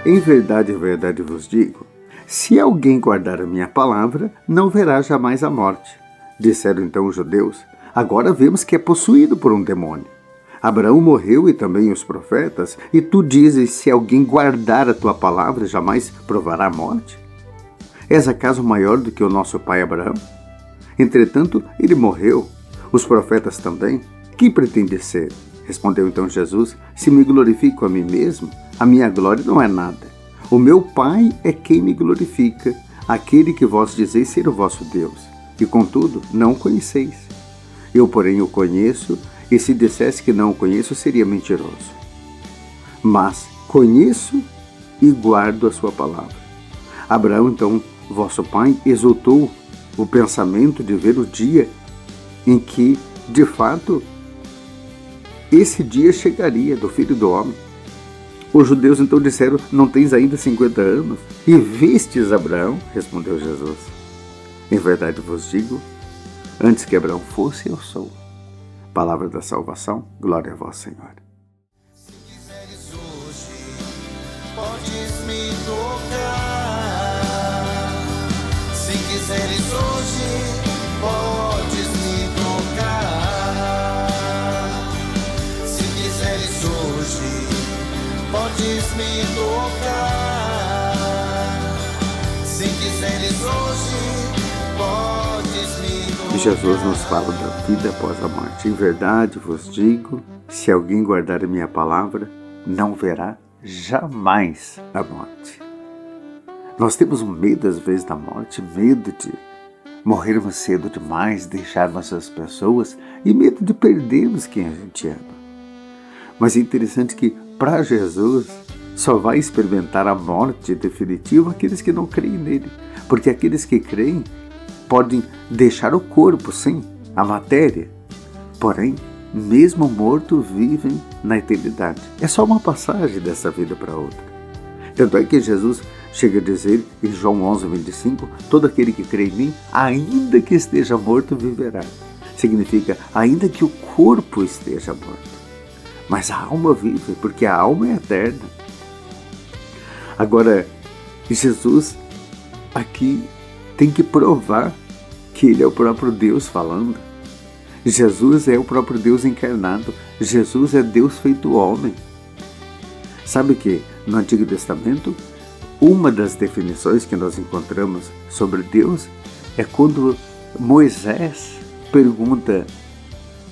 Em verdade vos digo, se alguém guardar a minha palavra, não verá jamais a morte. Disseram então os judeus, agora vemos que é possuído por um demônio. Abraão morreu e também os profetas, e tu dizes, se alguém guardar a tua palavra, jamais provará a morte? És acaso maior do que o nosso pai Abraão? Entretanto, ele morreu. Os profetas também. Quem pretende ser? Respondeu então Jesus, se me glorifico a mim mesmo, a minha glória não é nada. O meu Pai é quem me glorifica, aquele que vós dizeis ser o vosso Deus, e contudo não o conheceis. Eu, porém, o conheço, e se dissesse que não o conheço, seria mentiroso. Mas conheço e guardo a sua palavra. Abraão, então, vosso pai, exultou o pensamento de ver o dia em que, de fato, esse dia chegaria do Filho do Homem. Os judeus então disseram, não tens ainda 50 anos? E vistes Abraão? Respondeu Jesus. Em verdade vos digo, antes que Abraão fosse, eu sou. Palavra da salvação, glória a vós, Senhor. Se quiseres hoje, podes me tocar. Se quiseres hoje, podes me tocar. Se quiseres hoje, podes me tocar. Se quiseres hoje, podes me tocar. Jesus nos fala da vida após a morte. Em verdade vos digo, se alguém guardar a minha palavra, não verá jamais a morte. Nós temos medo às vezes da morte, medo de morrermos cedo demais, deixarmos as pessoas e medo de perdermos quem a gente ama. Mas é interessante que para Jesus só vai experimentar a morte definitiva aqueles que não creem nele, porque aqueles que creem podem deixar o corpo, sim, a matéria, porém, mesmo morto, vivem na eternidade. É só uma passagem dessa vida para outra. Tanto é que Jesus chega a dizer em João 11:25, todo aquele que crê em mim, ainda que esteja morto, viverá. Significa, ainda que o corpo esteja morto. Mas a alma vive, porque a alma é eterna. Agora, Jesus aqui tem que provar que ele é o próprio Deus falando. Jesus é o próprio Deus encarnado. Jesus é Deus feito homem. Sabe que no Antigo Testamento, uma das definições que nós encontramos sobre Deus é quando Moisés pergunta,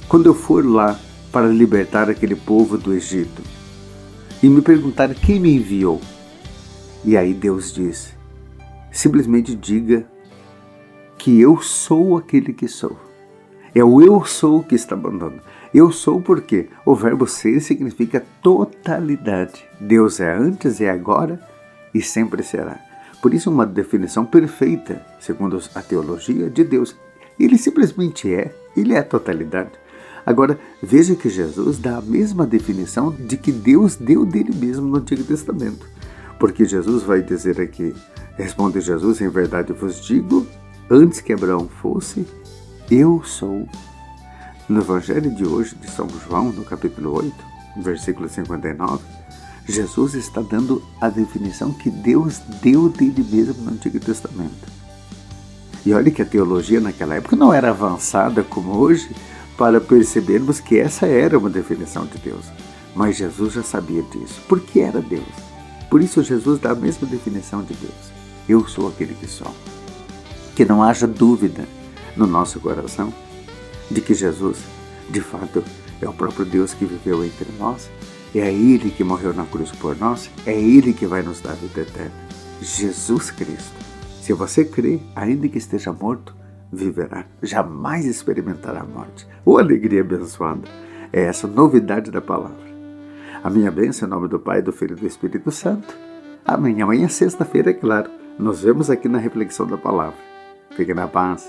quando eu for lá para libertar aquele povo do Egito, e me perguntar quem me enviou, e aí Deus diz, simplesmente diga que eu sou aquele que sou. É o eu sou que está mandando. Eu sou porque o verbo ser significa totalidade. Deus é antes, é agora e sempre será. Por isso uma definição perfeita, segundo a teologia de Deus. Ele simplesmente é, ele é a totalidade. Agora, veja que Jesus dá a mesma definição de que Deus deu dele mesmo no Antigo Testamento. Porque Jesus vai dizer aqui, responde Jesus, em verdade vos digo, antes que Abraão fosse, eu sou. No Evangelho de hoje, de São João, no capítulo 8, versículo 59, Jesus está dando a definição que Deus deu dele mesmo no Antigo Testamento. E olha que a teologia naquela época não era avançada como hoje para percebermos que essa era uma definição de Deus. Mas Jesus já sabia disso, porque era Deus. Por isso Jesus dá a mesma definição de Deus. Eu sou aquele que sou. Que não haja dúvida no nosso coração de que Jesus, de fato, é o próprio Deus que viveu entre nós, é Ele que morreu na cruz por nós, é Ele que vai nos dar a vida eterna. Jesus Cristo. Se você crê, ainda que esteja morto, viverá, jamais experimentará a morte. Ô alegria abençoada! É essa novidade da palavra. A minha bênção em nome do Pai, do Filho e do Espírito Santo. Amém. Amanhã, sexta-feira, é claro, nos vemos aqui na reflexão da palavra. Fique na paz.